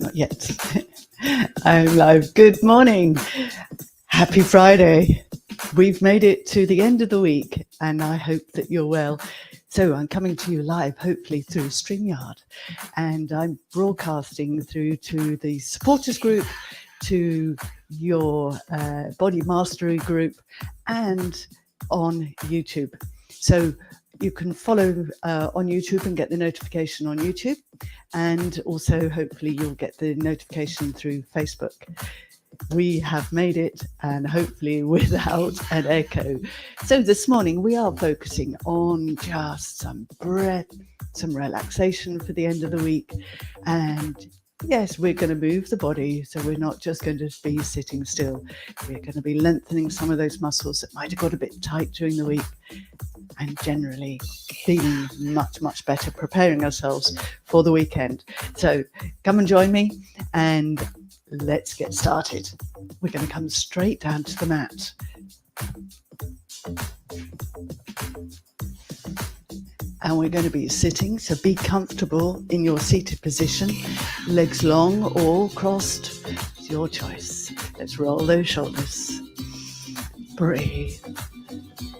not yet. I'm live. Good morning. Happy Friday. We've made it to the end of the week and I hope that you're well. So I'm coming to you live, hopefully through StreamYard, and I'm broadcasting through to the supporters group, to your body mastery group, and on YouTube. So you can follow on YouTube and get the notification on YouTube, and also hopefully you'll get the notification through Facebook. We have made it, and hopefully without an echo. So this morning we are focusing on just some breath, some relaxation for the end of the week. And yes, we're going to move the body. So we're not just going to be sitting still. We're going to be lengthening some of those muscles that might have got a bit tight during the week, and generally feeling much, much better, preparing ourselves for the weekend. So come and join me and let's get started. We're going to come straight down to the mat. And we're going to be sitting, so be comfortable in your seated position, legs long or crossed. It's your choice. Let's roll those shoulders. Breathe.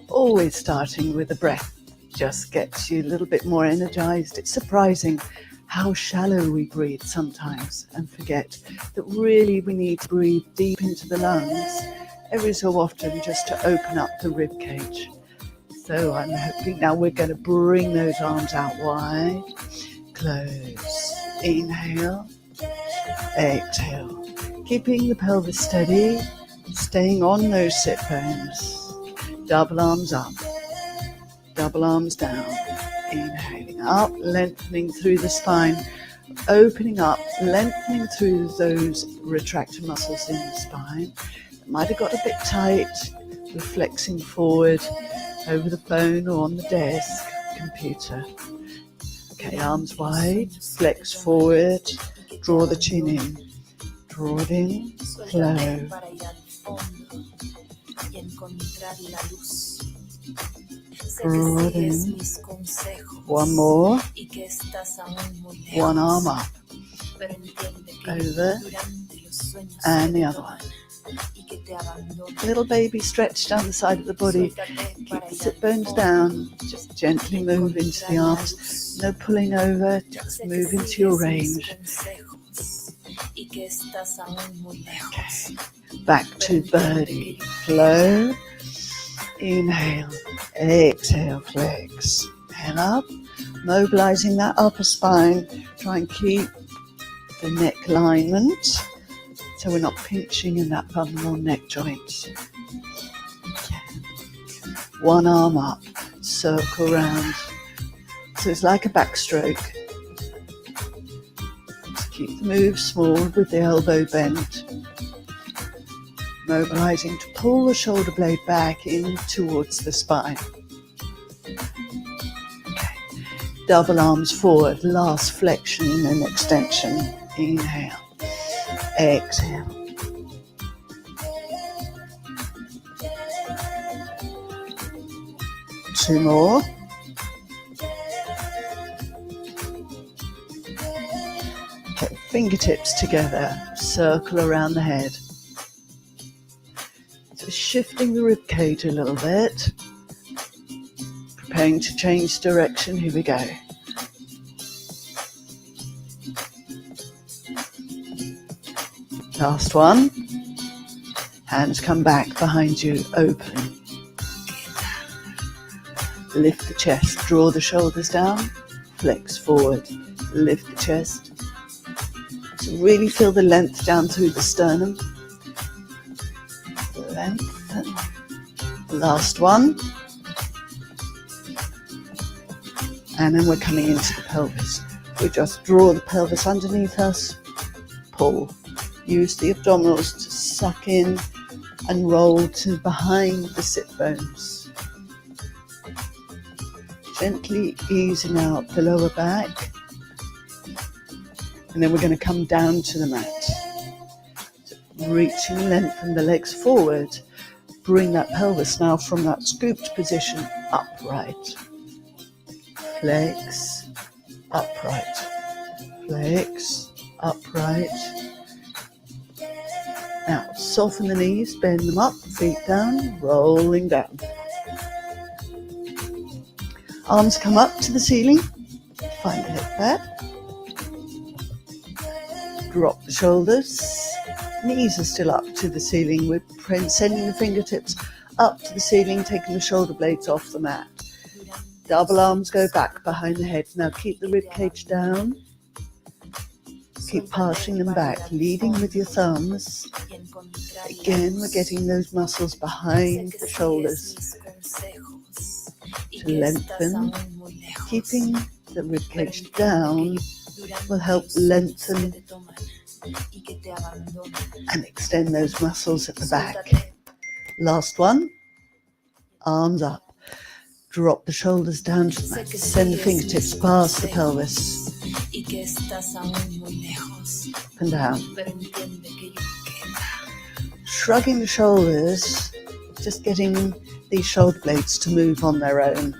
Always starting with the breath just gets you a little bit more energized. It's surprising how shallow we breathe sometimes and forget that really we need to breathe deep into the lungs every so often just to open up the rib cage. So I'm hoping now we're going to bring those arms out wide. Close. Inhale. Exhale. Keeping the pelvis steady, staying on those sit bones. Double arms up. Double arms down. Inhaling up, lengthening through the spine, opening up, lengthening through those retractor muscles in the spine. It might have got a bit tight. We're flexing forward over the phone or on the desk, computer. Okay, arms wide, flex forward, draw the chin in, draw it in, flow. Draw it in. One more. One arm up. Over. And the other one. Little baby stretch down the side of the body. Keep the sit bones down. Just gently move into the arms. No pulling over. Just move into your range. Okay. Back to birdie. Flow. Inhale, exhale, flex. Inhale up, mobilizing that upper spine. Try and keep the neck alignment so we're not pinching in that bum or neck joint. Okay. One arm up, circle round. So it's like a backstroke. Just keep the move small with the elbow bent. Mobilizing to pull the shoulder blade back in towards the spine. Okay. Double arms forward, last flexion and extension. Inhale, exhale. Two more. Okay, fingertips together, circle around the head. Shifting the rib cage a little bit, preparing to change direction. Here we go. Last one. Hands come back behind you, open. Lift the chest, draw the shoulders down, flex forward, lift the chest. So really feel the length down through the sternum. Lengthen. Last one. And then we're coming into the pelvis. We just draw the pelvis underneath us, pull. Use the abdominals to suck in and roll to behind the sit bones. Gently easing out the lower back. And then we're going to come down to the mat. Reaching, lengthen the legs forward. Bring that pelvis now from that scooped position upright. Flex, upright. Flex, upright. Now, soften the knees, bend them up, feet down, rolling down. Arms come up to the ceiling, find the hip back. Drop the shoulders, knees are still up to the ceiling. We're sending the fingertips up to the ceiling, taking the shoulder blades off the mat. Double arms go back behind the head. Now keep the rib cage down. Keep passing them back, leading with your thumbs. Again, we're getting those muscles behind the shoulders to lengthen. Keeping the rib cage down will help lengthen and extend those muscles at the back. Last one, arms up. Drop the shoulders down to the mat. Send the fingertips past the pelvis. Up and down. Shrugging the shoulders, just getting these shoulder blades to move on their own.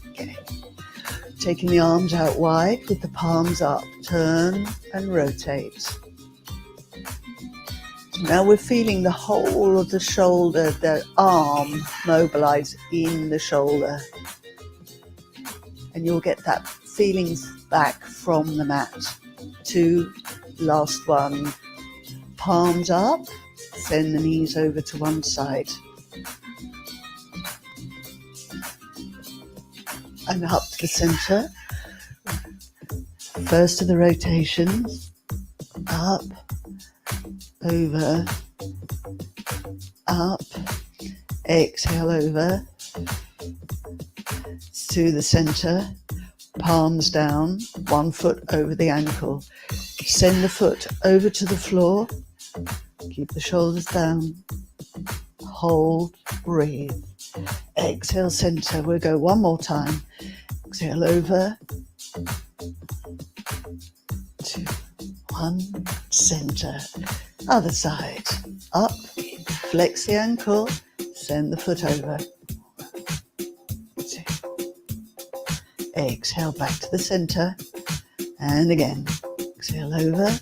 Okay. Taking the arms out wide with the palms up. Turn and rotate. Now we're feeling the whole of the shoulder, the arm mobilise in the shoulder. And you'll get that feeling back from the mat. 2, last one. Palms up, send the knees over to one side. And up to the centre. First of the rotations, up, over, up, exhale over, to the center, palms down, one foot over the ankle. Send the foot over to the floor, keep the shoulders down, hold, breathe. Exhale, center, we'll go one more time. Exhale over, 2, 1, center. Other side, up, flex the ankle, send the foot over. 2. Exhale back to the center, and again, exhale over.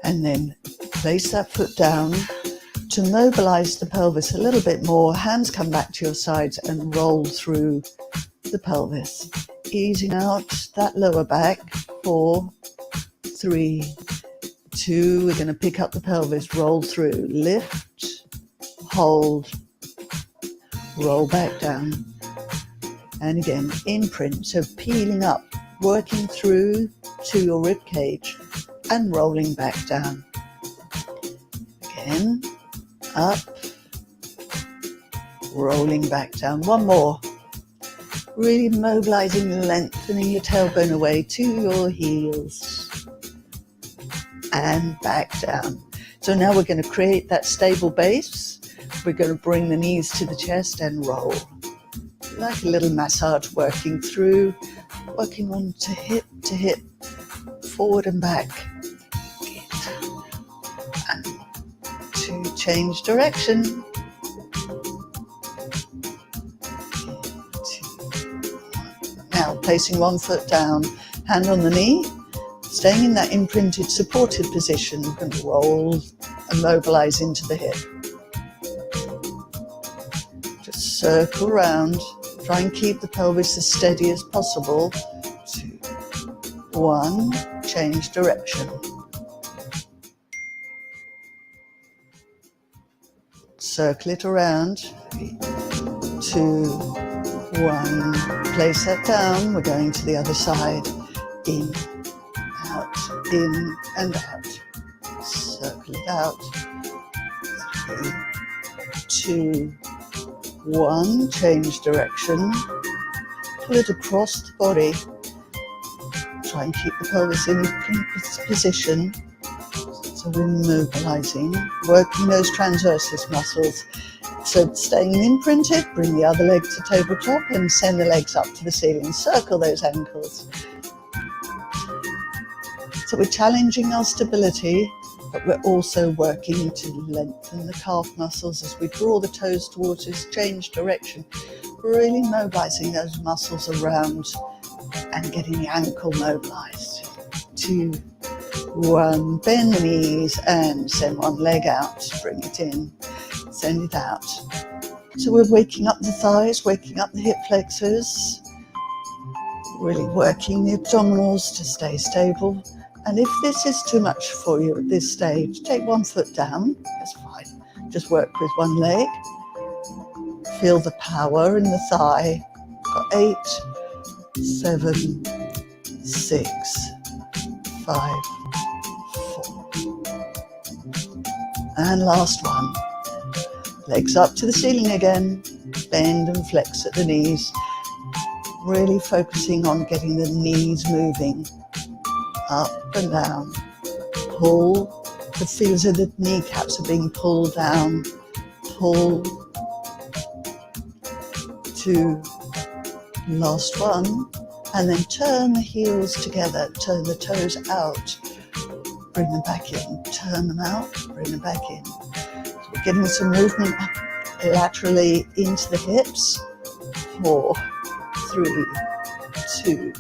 And then place that foot down to mobilize the pelvis a little bit more. Hands come back to your sides and roll through the pelvis. Easing out that lower back. 4, 3, 2. We're going to pick up the pelvis, roll through, lift, hold, roll back down. And again, imprint, so peeling up, working through to your rib cage and rolling back down. Again, up, rolling back down. One more. Really mobilizing, lengthening your tailbone away to your heels. And back down. So now we're going to create that stable base. We're going to bring the knees to the chest and roll. Like a little massage, working through, working on to hip, forward and back. And to change direction. Now placing one foot down, hand on the knee, staying in that imprinted supported position. We're going to roll and mobilize into the hip. Just circle around, try and keep the pelvis as steady as possible. 2, 1, change direction. Circle it around. 3, 2, 1. Place that down. We're going to the other side. In, and out. Circle it out. 3, 2, 1. Change direction. Pull it across the body. Try and keep the pelvis in position. So we're mobilizing, working those transversus muscles. So staying imprinted, bring the other leg to tabletop and send the legs up to the ceiling. Circle those ankles. So we're challenging our stability, but we're also working to lengthen the calf muscles as we draw the toes towards us, change direction. really mobilizing those muscles around and getting the ankle mobilized. 2, 1, bend the knees and send one leg out, bring it in, send it out. So we're waking up the thighs, waking up the hip flexors, really working the abdominals to stay stable. And if this is too much for you at this stage, take one foot down, that's fine. Just work with one leg. Feel the power in the thigh. Got 8, 7, 6, 5, 4. And last one. Legs up to the ceiling again. Bend and flex at the knees. Really focusing on getting the knees moving. Up and down. Pull. The feels of the kneecaps are being pulled down. Pull. 2. Last one. And then turn the heels together. Turn the toes out. Bring them back in. Turn them out. Bring them back in. So we're getting some movement laterally into the hips. 4, 3, 2,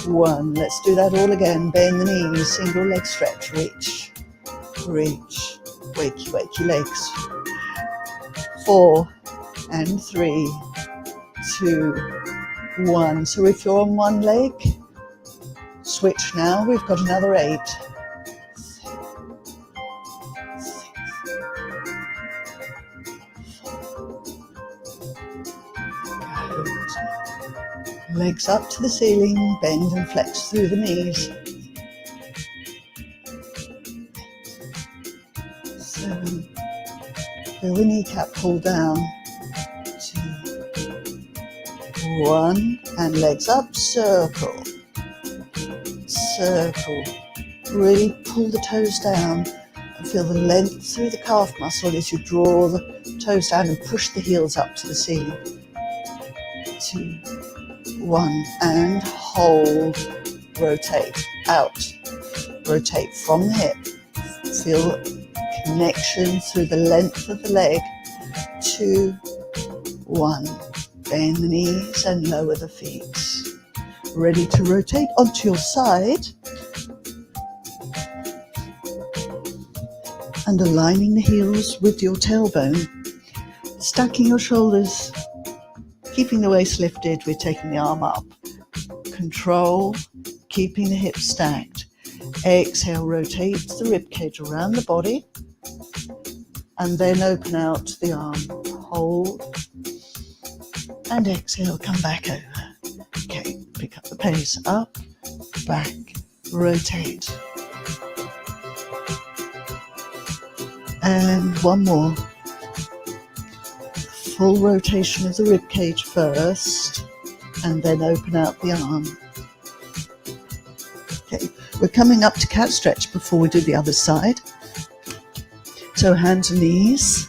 1. Let's do that all again. Bend the knees, single leg stretch, reach, reach, wakey, wakey legs. 4 and 3, 2, 1. So if you're on one leg, switch now. We've got another 8. 6, 5, 4. Legs up to the ceiling, bend and flex through the knees. 7. Feel the kneecap pull down. 2, 1. And legs up, circle. Circle. Really pull the toes down and feel the length through the calf muscle as you draw the toes down and push the heels up to the ceiling. 2, 1, and hold, rotate, out, rotate from the hip, feel connection through the length of the leg. 2, 1, bend the knees and lower the feet. Ready to rotate onto your side and aligning the heels with your tailbone, stacking your shoulders. Keeping the waist lifted, we're taking the arm up. Control, keeping the hips stacked. Exhale, rotate the ribcage around the body. And then open out the arm. Hold. And exhale, come back over. Okay, pick up the pace. Up, back, rotate. And one more. Full rotation of the rib cage first, and then open out the arm. Okay, we're coming up to cat stretch before we do the other side. So hands and knees.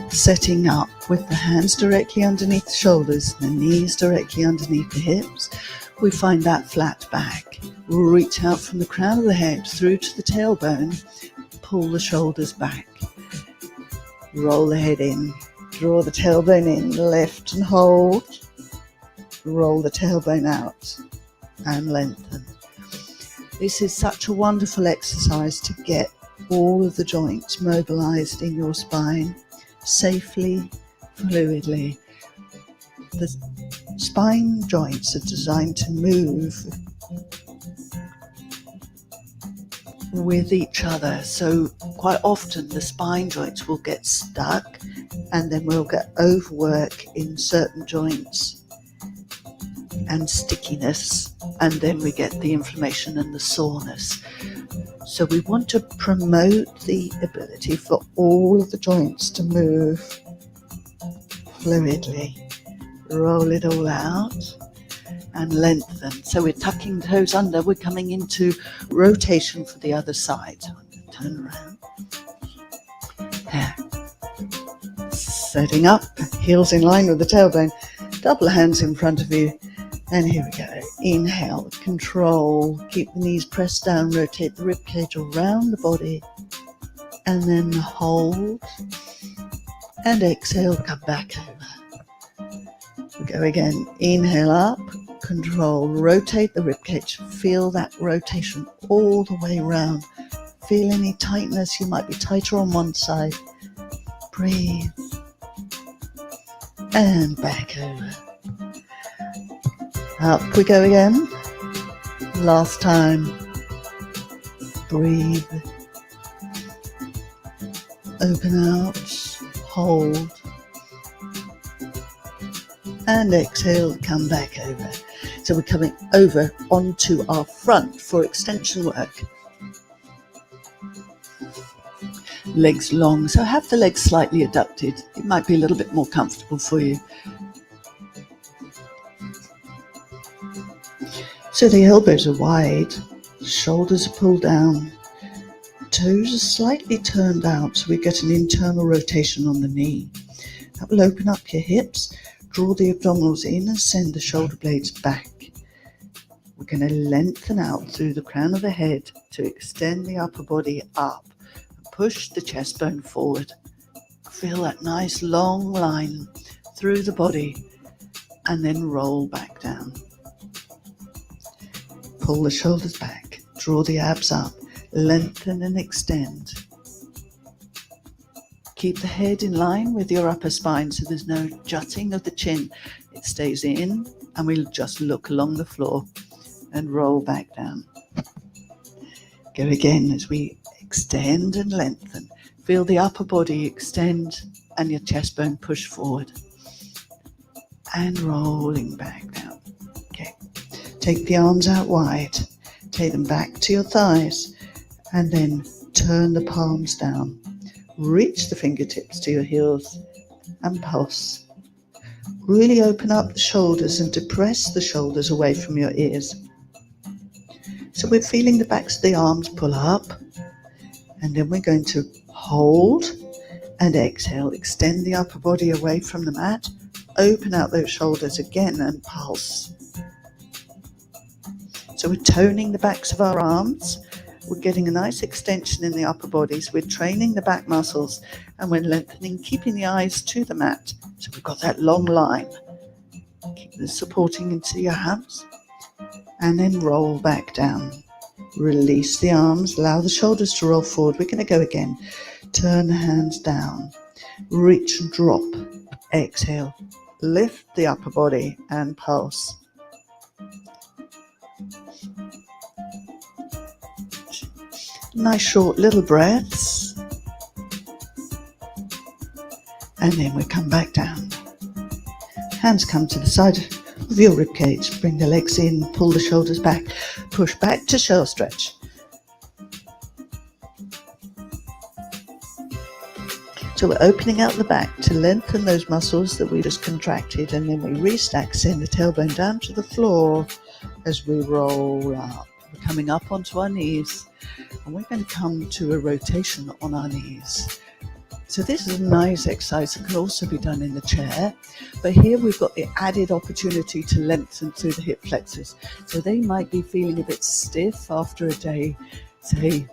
Setting up with the hands directly underneath the shoulders, the knees directly underneath the hips. We find that flat back. Reach out from the crown of the head through to the tailbone. Pull the shoulders back, roll the head in, draw the tailbone in, lift and hold, roll the tailbone out and lengthen. This is such a wonderful exercise to get all of the joints mobilized in your spine safely, fluidly. The spine joints are designed to move with each other, so quite often the spine joints will get stuck and then we'll get overwork in certain joints and stickiness, and then we get the inflammation and the soreness. So we want to promote the ability for all of the joints to move fluidly. Roll it all out and lengthen. So we're tucking the toes under, we're coming into rotation for the other side. So I'm going to turn around. There. Setting up, heels in line with the tailbone, double hands in front of you. And here we go. Inhale, control, keep the knees pressed down, rotate the ribcage around the body. and then hold, and exhale, come back over. We go again, inhale up, control, rotate the ribcage, feel that rotation all the way around. Feel any tightness, you might be tighter on one side. Breathe, and back over. Up we go again, last time. Breathe, open out, hold, and exhale, come back over. So we're coming over onto our front for extension work. Legs long, so have the legs slightly adducted. It might be a little bit more comfortable for you. So the elbows are wide, shoulders are pulled down, toes are slightly turned out, so we get an internal rotation on the knee. That will open up your hips, draw the abdominals in and send the shoulder blades back. We're going to lengthen out through the crown of the head to extend the upper body up. Push the chest bone forward. Feel that nice long line through the body and then roll back down. Pull the shoulders back, draw the abs up, lengthen and extend. Keep the head in line with your upper spine so there's no jutting of the chin. It stays in and we'll just look along the floor and roll back down. Go again as we extend and lengthen. Feel the upper body extend and your chest bone push forward. And rolling back down. Okay. Take the arms out wide. Take them back to your thighs. And then turn the palms down. Reach the fingertips to your heels and pulse. Really open up the shoulders and depress the shoulders away from your ears. So we're feeling the backs of the arms pull up. And then we're going to hold and exhale. Extend the upper body away from the mat. Open out those shoulders again and pulse. So we're toning the backs of our arms. We're getting a nice extension in the upper bodies. We're training the back muscles and we're lengthening, keeping the eyes to the mat. So we've got that long line. Keep this supporting into your hands and then roll back down. Release the arms, allow the shoulders to roll forward. We're going to go again. Turn the hands down. Reach and drop. Exhale. Lift the upper body and pulse. Nice short little breaths. And then we come back down. Hands come to the side of your ribcage. Bring the legs in, pull the shoulders back. Push back to shell stretch. So we're opening out the back to lengthen those muscles that we just contracted, and then we restack, send the tailbone down to the floor as we roll up. We're coming up onto our knees, and we're going to come to a rotation on our knees. So this is a nice exercise that can also be done in the chair, but here we've got the added opportunity to lengthen through the hip flexors. So they might be feeling a bit stiff after a day, say,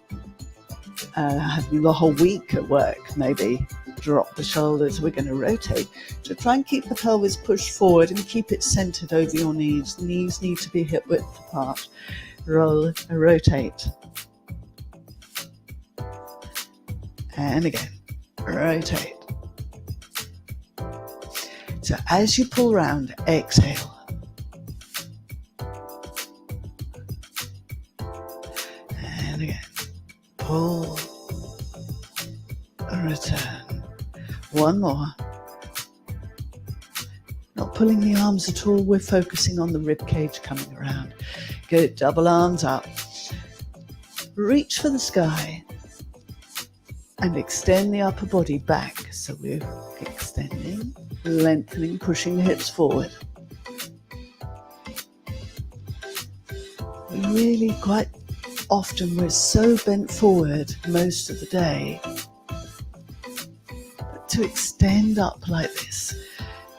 having the whole week at work, maybe. Drop the shoulders. We're going to rotate. So try and keep the pelvis pushed forward and keep it centered over your knees. Knees need to be hip width apart. Roll and rotate. And again, rotate. So as you pull round, exhale. And again, pull, return. One more. Not pulling the arms at all, we're focusing on the rib cage coming around. Good, double arms up. Reach for the sky and extend the upper body back. So we're extending, lengthening, pushing the hips forward. Really quite often we're so bent forward most of the day. To extend up like this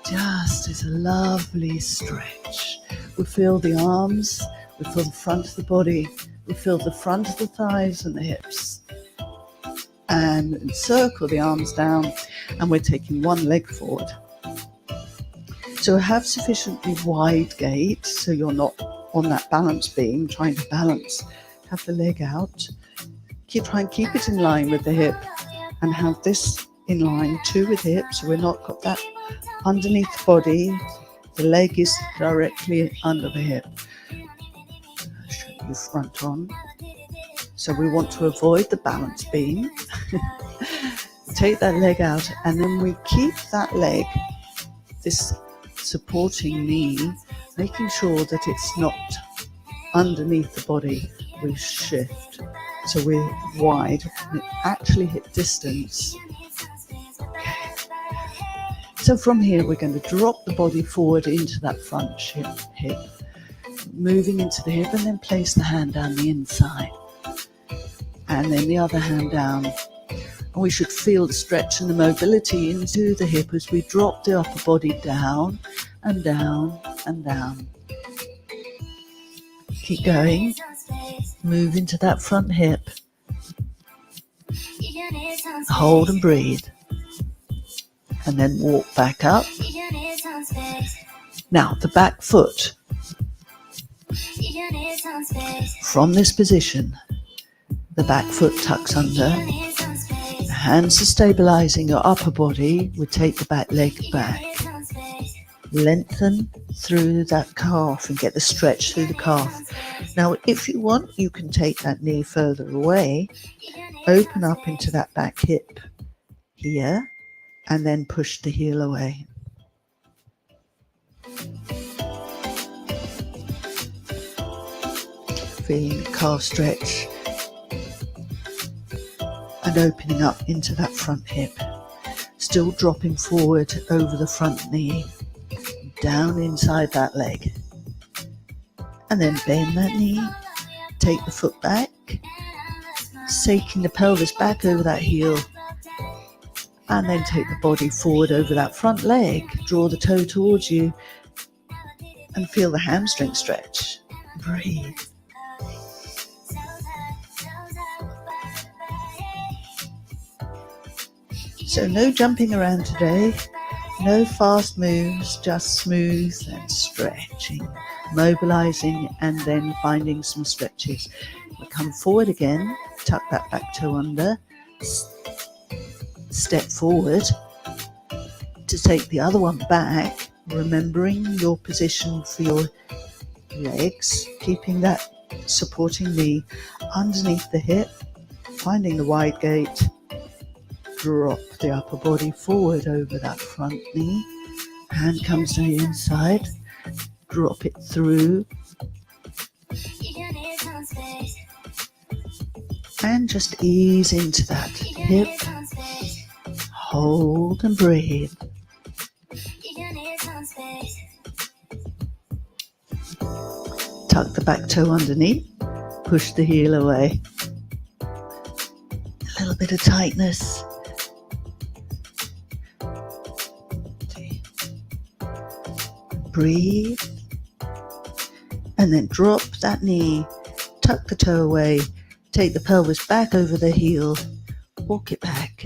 just is a lovely stretch. We feel the arms, we feel the front of the body, we feel the front of the thighs and the hips. and encircle the arms down, and we're taking one leg forward. So have sufficiently wide gait so you're not on that balance beam trying to balance. Have the leg out. Try and keep it in line with the hip, and have this in line too with hip, so we're not got that underneath the body. The leg is directly under the hip. I'll show you front on. So we want to avoid the balance beam. Take that leg out, and then we keep that leg, this supporting knee, making sure that it's not underneath the body. We shift. So we're wide and actually hit distance. Okay. So from here, we're going to drop the body forward into that front hip, moving into the hip, and then place the hand down the inside. And then the other hand down. And we should feel the stretch and the mobility into the hip as we drop the upper body down and down and down. Keep going. Move into that front hip. Hold and breathe. And then walk back up. Now the back foot. From this position, the back foot tucks under. The hands are stabilizing your upper body. We take the back leg back. Lengthen through that calf and get the stretch through the calf. Now, if you want, you can take that knee further away, open up into that back hip here, and then push the heel away. Feeling the calf stretch and opening up into that front hip. Still dropping forward over the front knee, down inside that leg. And then bend that knee, take the foot back, taking the pelvis back over that heel, and then take the body forward over that front leg. Draw the toe towards you and feel the hamstring stretch. Breathe. So no jumping around today, no fast moves, just smooth and stretching, mobilizing, and then finding some stretches. We come forward again, tuck that back toe under, step forward to take the other one back, remembering your position for your legs, keeping that supporting knee underneath the hip, finding the wide gait. Drop the upper body forward over that front knee. Hand comes to the inside. Drop it through. And just ease into that hip. Hold and breathe. Tuck the back toe underneath. Push the heel away. A little bit of tightness. Breathe, and then drop that knee, tuck the toe away, take the pelvis back over the heel, walk it back,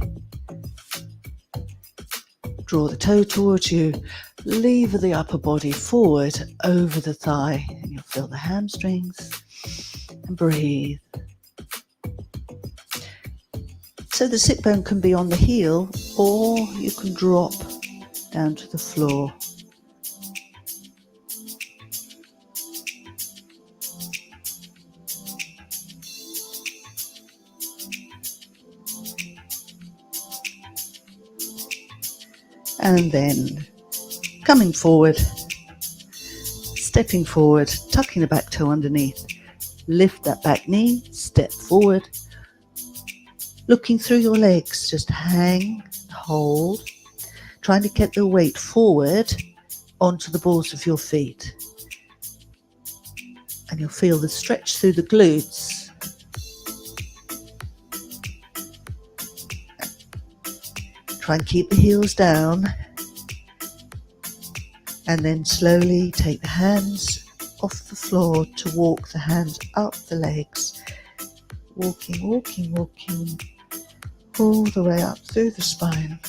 draw the toe towards you, lever the upper body forward over the thigh, and you'll feel the hamstrings, and breathe. So the sit bone can be on the heel, or you can drop down to the floor. And then coming forward, stepping forward, tucking the back toe underneath, lift that back knee, step forward, looking through your legs, just hang, hold, trying to get the weight forward onto the balls of your feet. And you'll feel the stretch through the glutes. Try and keep the heels down, and then slowly take the hands off the floor to walk the hands up the legs. Walking, walking, walking, all the way up through the spine.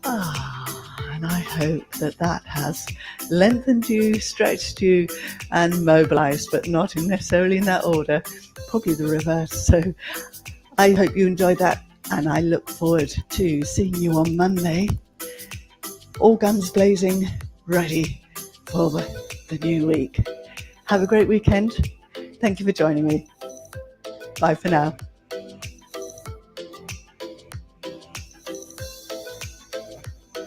And I hope that has lengthened you, stretched you, and mobilised, but not necessarily in that order, probably the reverse. So I hope you enjoyed that, and I look forward to seeing you on Monday, all guns blazing, ready for the new week. Have a great weekend. Thank you for joining me. Bye for now.